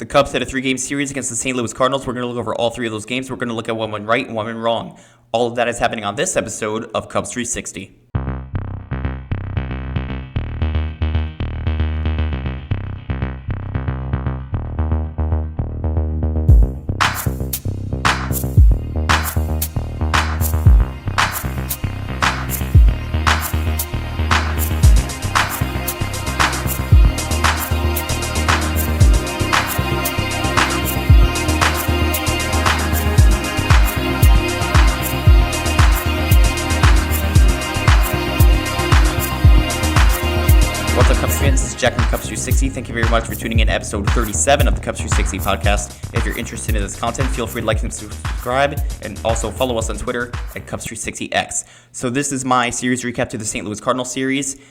The Cubs had a 3-game series against the St. Louis Cardinals. We're going to look over all 3 of those games. We're going to look at one went right and one went wrong. All of that is happening on this episode of Cubs 360. This is Jack from Cubs 360. Thank you very much for tuning in to episode 37 of the Cubs 360 podcast. If you're interested in this content, feel free to like and subscribe, and also follow us on Twitter at Cubs360X. So this is my series recap to the St. Louis Cardinals series,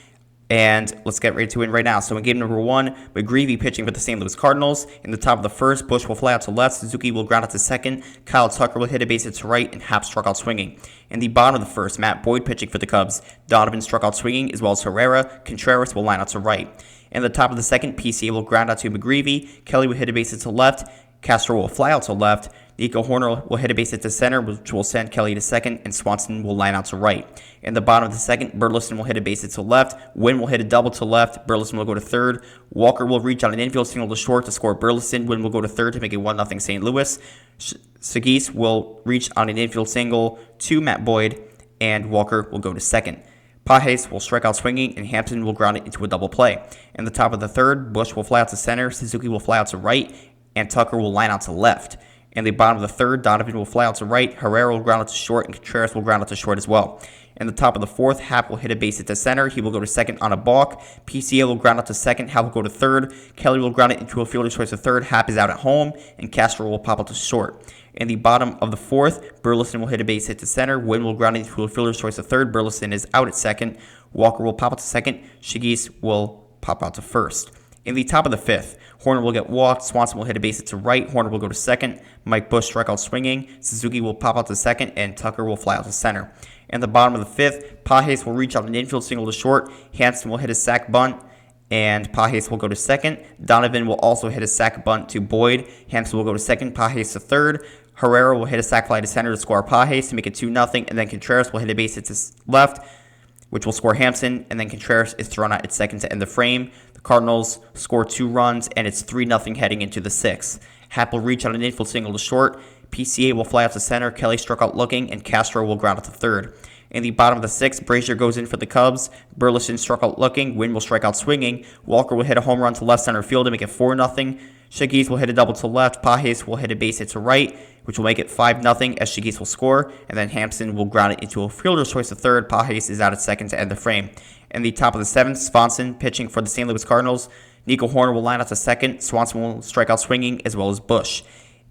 and let's get right to it right now. So in game number 1, McGreevy pitching for the St. Louis Cardinals. In the top of the first, Bush will fly out to left, Suzuki will ground out to second, Kyle Tucker will hit a base hit to right, and Happ struck out swinging. In the bottom of the first, Matt Boyd pitching for the Cubs. Donovan struck out swinging, as well as Herrera. Contreras will line out to right. In the top of the second, PCA will ground out to McGreevy. Kelly will hit a base hit to left. Castro will fly out to left. Nico Hoerner will hit a base hit to center, which will send Kelly to second, and Swanson will line out to right. In the bottom of the second, Burleson will hit a base hit to left. Wynn will hit a double to left. Burleson will go to third. Walker will reach on an infield single to short to score Burleson. Wynn will go to third to make it 1-0 St. Louis. Sagis will reach on an infield single to Matt Boyd, and Walker will go to second. Pages will strike out swinging, and Hampton will ground it into a double play. In the top of the third, Bush will fly out to center, Suzuki will fly out to right, and Tucker will line out to left. In the bottom of the third, Donovan will fly out to right, Herrera will ground out to short, and Contreras will ground out to short as well. In the top of the fourth, Happ will hit a base hit to center. He will go to second on a balk. PCA will ground out to second. Happ will go to third. Kelly will ground it into a fielder's choice to third. Happ is out at home, and Castro will pop out to short. In the bottom of the fourth, Burleson will hit a base hit to center. Wynn will ground it into a fielder's choice to third. Burleson is out at second. Walker will pop out to second. Shigis will pop out to first. In the top of the fifth, Hoerner will get walked. Swanson will hit a base hit to right. Hoerner will go to second. Mike Bush strike out swinging. Suzuki will pop out to second, and Tucker will fly out to center. In the bottom of the fifth, Pages will reach out an infield single to short. Hanson will hit a sac bunt, and Pages will go to second. Donovan will also hit a sac bunt to Boyd. Hanson will go to second. Pages to third. Herrera will hit a sac fly to center to score Pages to make it 2-0, and then Contreras will hit a base hit to left, which will score Hampson, and then Contreras is thrown out at second to end the frame. The Cardinals score 2 runs, and it's 3-0 heading into the 6th. Happ will reach out an infield single to short. PCA will fly out to center. Kelly struck out looking, and Castro will ground out to third. In the bottom of the 6th, Brazier goes in for the Cubs. Burleson struck out looking. Wynn will strike out swinging. Walker will hit a home run to left center field to make it 4-0. Shigis will hit a double to left. Pages will hit a base hit to right, which will make it 5-0 as Shigis will score. And then Hampson will ground it into a fielder's choice to third. Pages is out at second to end the frame. In the top of the 7th, Swanson pitching for the St. Louis Cardinals. Nico Hoerner will line out to second. Swanson will strike out swinging, as well as Bush.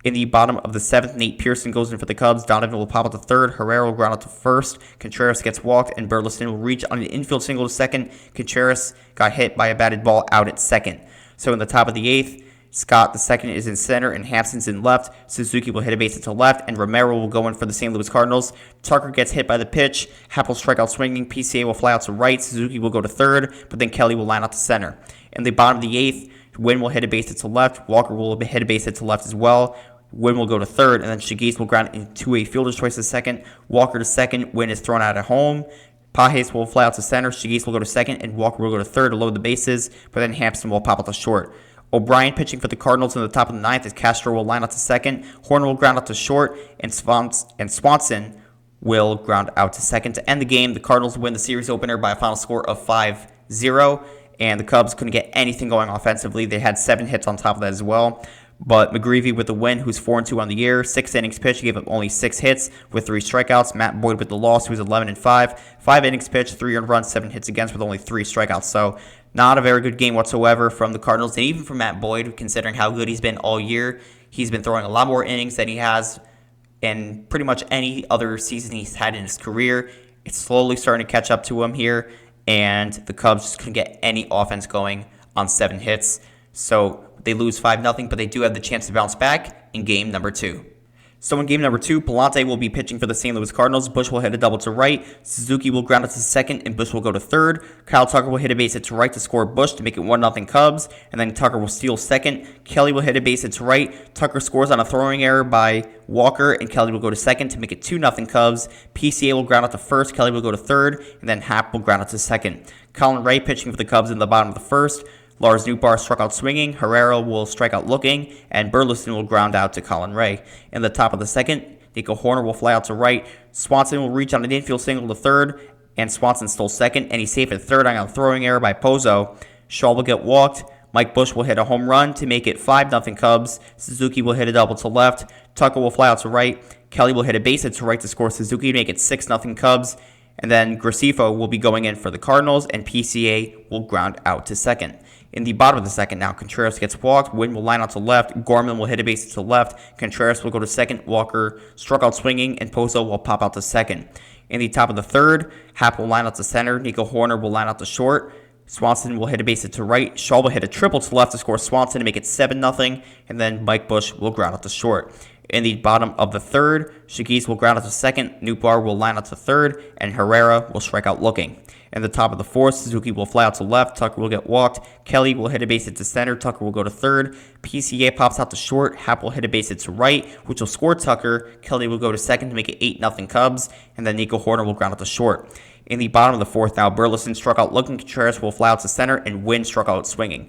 In the bottom of the 7th, Nate Pearson goes in for the Cubs. Donovan will pop out to third. Herrera will ground out to first. Contreras gets walked, and Burleson will reach on an infield single to second. Contreras got hit by a batted ball out at second. So in the top of the 8th, Scott the second is in center, and Hampson's in left. Suzuki will hit a base hit to left, and Romero will go in for the St. Louis Cardinals. Tucker gets hit by the pitch. Happ will strike out swinging. PCA will fly out to right. Suzuki will go to third, but then Kelly will line out to center. In the bottom of the 8th, Wynn will hit a base hit to left. Walker will hit a base hit to left as well. Wynn will go to third, and then Shigis will ground into a fielder's choice to second. Walker to second. Wynn is thrown out at home. Pages will fly out to center. Shigis will go to second, and Walker will go to third to load the bases, but then Hampson will pop out to short. O'Brien pitching for the Cardinals in the top of the 9th as Castro will line out to second. Hoerner will ground out to short, and Swanson will ground out to second to end the game. The Cardinals win the series opener by a final score of 5-0, and the Cubs couldn't get anything going offensively. They had 7 hits on top of that as well. But McGreevy with the win, who's 4-2 on the year. 6 innings pitched, gave up only 6 hits with 3 strikeouts. Matt Boyd with the loss, who's 11-5. 5 innings pitched, 3 earned runs, 7 hits against with only 3 strikeouts. So not a very good game whatsoever from the Cardinals, and even from Matt Boyd, considering how good he's been all year. He's been throwing a lot more innings than he has in pretty much any other season he's had in his career. It's slowly starting to catch up to him here, and the Cubs just couldn't get any offense going on 7 hits. So they lose 5-0, but they do have the chance to bounce back in game number 2. So in game number 2, Palante will be pitching for the St. Louis Cardinals. Bush will hit a double to right. Suzuki will ground out to second, and Bush will go to third. Kyle Tucker will hit a base hit to right to score Bush to make it 1-0 Cubs, and then Tucker will steal second. Kelly will hit a base hit to right. Tucker scores on a throwing error by Walker, and Kelly will go to second to make it 2-0 Cubs. PCA will ground out to first. Kelly will go to third, and then Happ will ground out to second. Colin Ray pitching for the Cubs in the bottom of the first. Lars Nootbaar struck out swinging, Herrera will strike out looking, and Burleson will ground out to Colin Ray. In the top of the second, Nico Hoerner will fly out to right. Swanson will reach on an infield single to third, and Swanson stole second, and he's safe at third on a throwing error by Pozo. Shaw will get walked. Mike Bush will hit a home run to make it 5-0 Cubs. Suzuki will hit a double to left. Tucker will fly out to right. Kelly will hit a base hit to right to score Suzuki to make it 6-0 Cubs. And then Gracefo will be going in for the Cardinals, and PCA will ground out to second. In the bottom of the second now, Contreras gets walked. Wynn will line out to left. Gorman will hit a base to left. Contreras will go to second. Walker struck out swinging, and Pozo will pop out to second. In the top of the third, Happ will line out to center. Nico Hoerner will line out to short. Swanson will hit a base hit to right. Shaw will hit a triple to left to score Swanson to make it 7-0. And then Mike Bush will ground out to short. In the bottom of the third, Shigis will ground out to second. Nootbaar will line out to third. And Herrera will strike out looking. In the top of the fourth, Suzuki will fly out to left. Tucker will get walked. Kelly will hit a base hit to center. Tucker will go to third. PCA pops out to short. Happ will hit a base hit to right, which will score Tucker. Kelly will go to second to make it 8-0 Cubs. And then Nico Hoerner will ground out to short. In the bottom of the fourth now, Burleson struck out looking. Contreras will fly out to center. And Wynn struck out swinging.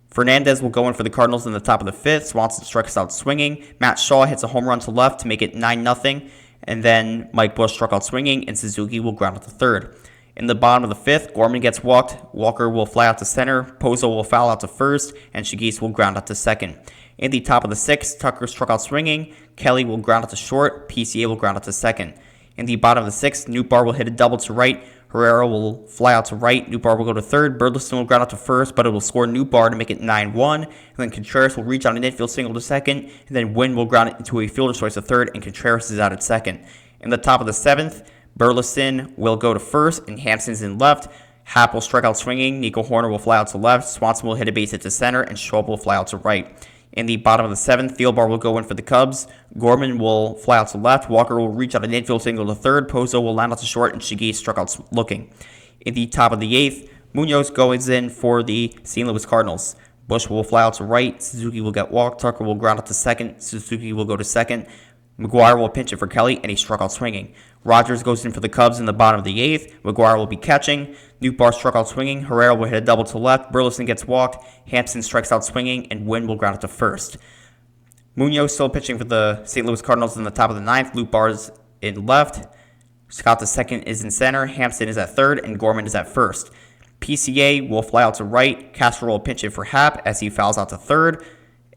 Fernandez will go in for the Cardinals in the top of the fifth. Swanson strikes out swinging. Matt Shaw hits a home run to left to make it 9-0. And then Mike Bush struck out swinging, and Suzuki will ground out to third. In the bottom of the fifth, Gorman gets walked. Walker will fly out to center. Pozo will foul out to first, and Shigis will ground out to second. In the top of the sixth, Tucker struck out swinging. Kelly will ground out to short. PCA will ground out to second. In the bottom of the sixth, Nootbaar will hit a double to right. Herrera will fly out to right. Nootbaar will go to third. Burleson will ground out to first, but it will score Nootbaar to make it 9-1. And then Contreras will reach on an infield single to second. And then Wynn will ground it into a fielder's choice to third, and Contreras is out at second. In the top of the seventh, Burleson will go to first, and Hampson's in left. Happ will strike out swinging. Nico Hoerner will fly out to left. Swanson will hit a base hit to center, and Schwab will fly out to right. In the bottom of the seventh, Thielbar will go in for the Cubs. Gorman will fly out to left. Walker will reach out an infield single to third. Pozo will line out to short, and Shigis struck out looking. In the top of the eighth, Munoz goes in for the St. Louis Cardinals. Bush will fly out to right. Suzuki will get walked. Tucker will ground out to second. Suzuki will go to second. McGuire will pinch it for Kelly, and he struck out swinging. Rogers goes in for the Cubs in the bottom of the eighth. McGuire will be catching. Nootbaar struck out swinging. Herrera will hit a double to left. Burleson gets walked. Hampson strikes out swinging, and Wynn will ground out to first. Munoz still pitching for the St. Louis Cardinals in the top of the ninth. Nootbaar is in left. Scott the second is in center. Hampson is at third, and Gorman is at first. PCA will fly out to right. Castro will pinch it for Happ as he fouls out to third.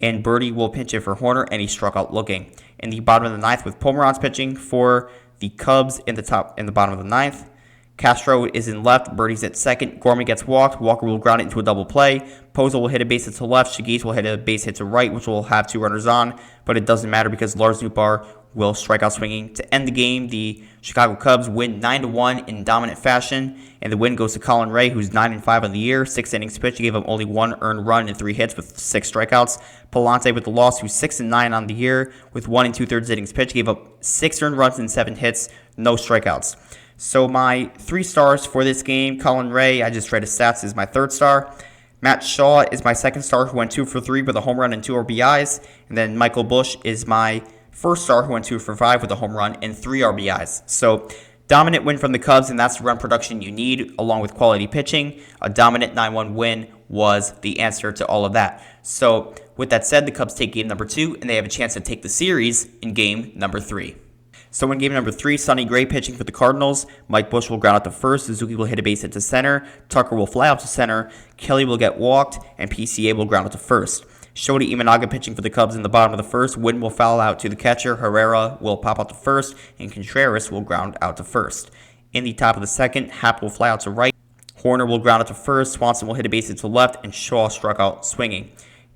And Birdie will pinch it for Hoerner, and he struck out looking. In the bottom of the ninth, with Pomeranz pitching for the Cubs in the bottom of the ninth. Castro is in left. Birdie's at second. Gorman gets walked. Walker will ground it into a double play. Pozo will hit a base hit to left. Shigis will hit a base hit to right, which will have two runners on. But it doesn't matter because Lars Nootbaar will strike out swinging. To end the game, the Chicago Cubs win 9-1 in dominant fashion. And the win goes to Colin Ray, who's 9-5 on the year. 6 innings pitched. He gave up only 1 earned run and 3 hits with 6 strikeouts. Palante with the loss, who's 6-9 on the year with 1 2/3 innings pitched. Gave up 6 earned runs and 7 hits, no strikeouts. So my 3 stars for this game, Colin Ray, I just read his stats, is my 3rd star. Matt Shaw is my 2nd star, who went 2 for 3 with a home run and 2 RBIs. And then Michael Bush is my 1st star, who went 2 for 5 with a home run and 3 RBIs. So dominant win from the Cubs, and that's the run production you need, along with quality pitching. A dominant 9-1 win was the answer to all of that. So with that said, the Cubs take game number 2, and they have a chance to take the series in game number 3. So in game number 3, Sonny Gray pitching for the Cardinals. Mike Bush will ground out to first. Suzuki will hit a base hit to center. Tucker will fly out to center. Kelly will get walked, and PCA will ground out to first. Shota Imanaga pitching for the Cubs in the bottom of the first. Wynn will foul out to the catcher. Herrera will pop out to first, and Contreras will ground out to first. In the top of the second, Happ will fly out to right. Hoerner will ground out to first. Swanson will hit a base hit to left, and Shaw struck out swinging.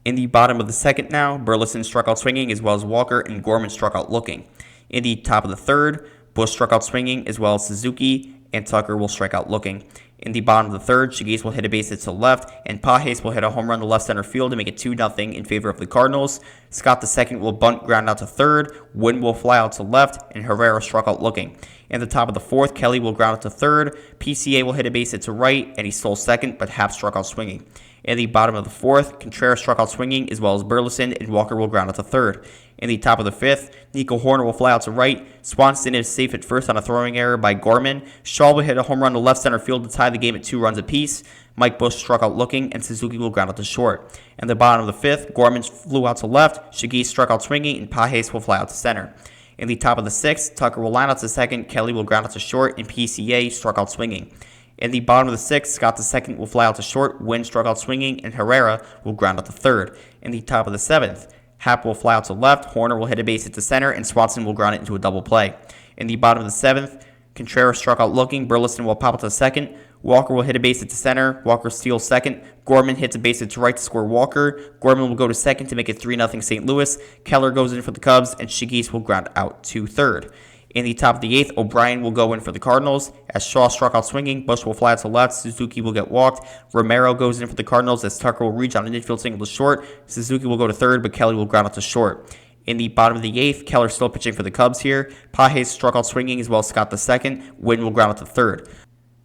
In the bottom of the second now, Burleson struck out swinging, as well as Walker, and Gorman struck out looking. In the top of the third, Bush struck out swinging, as well as Suzuki, and Tucker will strike out looking. In the bottom of the third, Shigis will hit a base hit to left, and Pages will hit a home run to left center field to make it 2-0 in favor of the Cardinals. Scott II will bunt ground out to third. Wynn will fly out to left, and Herrera struck out looking. In the top of the fourth, Kelly will ground out to third. PCA will hit a base hit to right, and he stole second, but Happ struck out swinging. In the bottom of the fourth, Contreras struck out swinging, as well as Burleson, and Walker will ground out to third. In the top of the fifth, Nico Horner will fly out to right. Swanson is safe at first on a throwing error by Gorman. Shaw will hit a home run to left center field to tie the game at 2 runs apiece. Mike Bush struck out looking, and Suzuki will ground out to short. In the bottom of the fifth, Gorman flew out to left. Shaggy struck out swinging, and Pages will fly out to center. In the top of the sixth, Tucker will line out to second. Kelly will ground out to short, and PCA struck out swinging. In the bottom of the sixth, Scott II will fly out to short. Wynn struck out swinging, and Herrera will ground out to third. In the top of the seventh, Happ will fly out to left. Horner will hit a base hit to center, and Swanson will ground it into a double play. In the bottom of the seventh, Contreras struck out looking. Burleson will pop out to second. Walker will hit a base hit to center. Walker steals second. Gorman hits a base hit to right to score Walker. Gorman will go to second to make it 3-0 St. Louis. Keller goes in for the Cubs, and Shigis will ground out to third. In the top of the eighth, O'Brien will go in for the Cardinals. As Shaw struck out swinging, Bush will fly out to left. Suzuki will get walked. Romero goes in for the Cardinals as Tucker will reach on an infield single to short. Suzuki will go to third, but Kelly will ground out to short. In the bottom of the eighth, Keller still pitching for the Cubs here. Pages struck out swinging as well as Scott II. Wynn will ground out to third.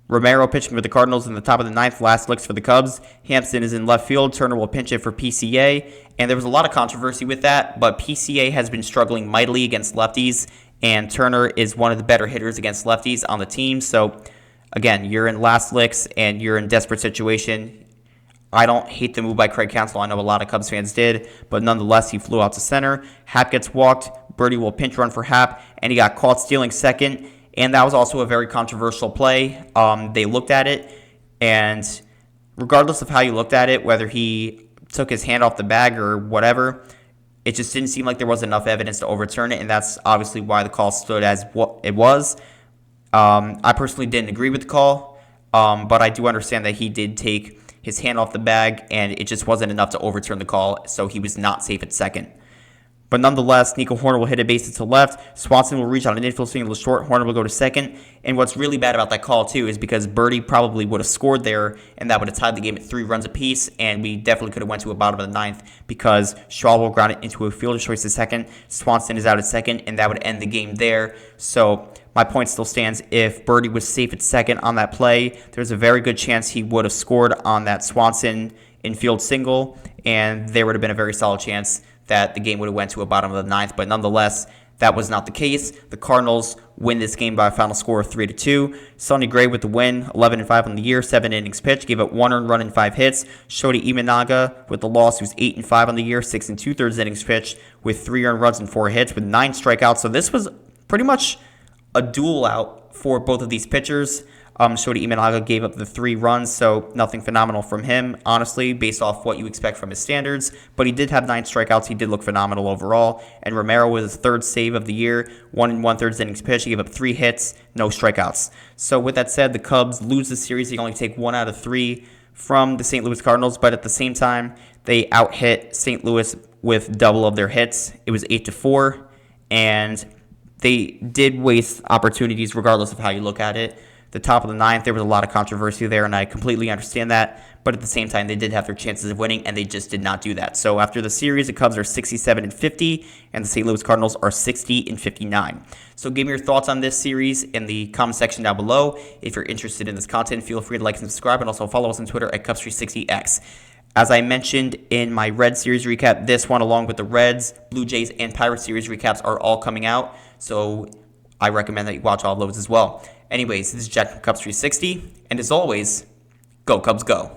Romero pitching for the Cardinals in the top of the ninth, last licks for the Cubs. Hampson is in left field. Turner will pinch it for PCA. And there was a lot of controversy with that, but PCA has been struggling mightily against lefties, and Turner is one of the better hitters against lefties on the team. So, again, you're in last licks and you're in desperate situation. I don't hate the move by Craig Counsell. I know a lot of Cubs fans did, but nonetheless, he flew out to center. Happ gets walked. Birdie will pinch run for Happ, and he got caught stealing second. And that was also a very controversial play. They looked at it, and regardless of how you looked at it, whether he took his hand off the bag or whatever, it just didn't seem like there was enough evidence to overturn it, and that's obviously why the call stood as what it was. I personally didn't agree with the call, but I do understand that he did take his hand off the bag, and it just wasn't enough to overturn the call, so he was not safe at second. But nonetheless, Nico Horner will hit a base to left. Swanson will reach on an infield single to short. Horner will go to second. And what's really bad about that call, too, is because Birdie probably would have scored there, and that would have tied the game at 3 runs apiece, and we definitely could have went to a bottom of the ninth because Shaw will ground it into a fielder's choice at second. Swanson is out at second, and that would end the game there. So my point still stands. If Birdie was safe at second on that play, there's a very good chance he would have scored on that Swanson infield single, and there would have been a very solid chance that the game would have went to a bottom of the ninth, but nonetheless, that was not the case. The Cardinals win this game by a final score of 3-2. Sonny Gray with the win, 11-5 on the year, 7 innings pitched, gave up 1 earned run and 5 hits. Shota Imanaga with the loss, who's 8-5 on the year, 6 2/3 innings pitched with 3 earned runs and 4 hits with 9 strikeouts. So this was pretty much a duel out for both of these pitchers. Shota Imanaga gave up the 3 runs, so nothing phenomenal from him, honestly, based off what you expect from his standards. But he did have 9 strikeouts. He did look phenomenal overall. And Romero was his 3rd save of the year, 1 1/3 innings pitched. He gave up 3 hits, no strikeouts. So with that said, the Cubs lose the series. They only take 1 out of 3 from the St. Louis Cardinals, but at the same time, they out-hit St. Louis with double of their hits. It was 8-4, and they did waste opportunities regardless of how you look at it. The top of the ninth, there was a lot of controversy there, and I completely understand that. But at the same time, they did have their chances of winning, and they just did not do that. So after the series, the Cubs are 67-50, and the St. Louis Cardinals are 60-59. So give me your thoughts on this series in the comment section down below. If you're interested in this content, feel free to like and subscribe, and also follow us on Twitter at Cubs360X. As I mentioned in my Red Series recap, this one, along with the Reds, Blue Jays, and Pirates Series recaps, are all coming out. So I recommend that you watch all of those as well. Anyways, this is Jack from Cubs360, and as always, go Cubs go.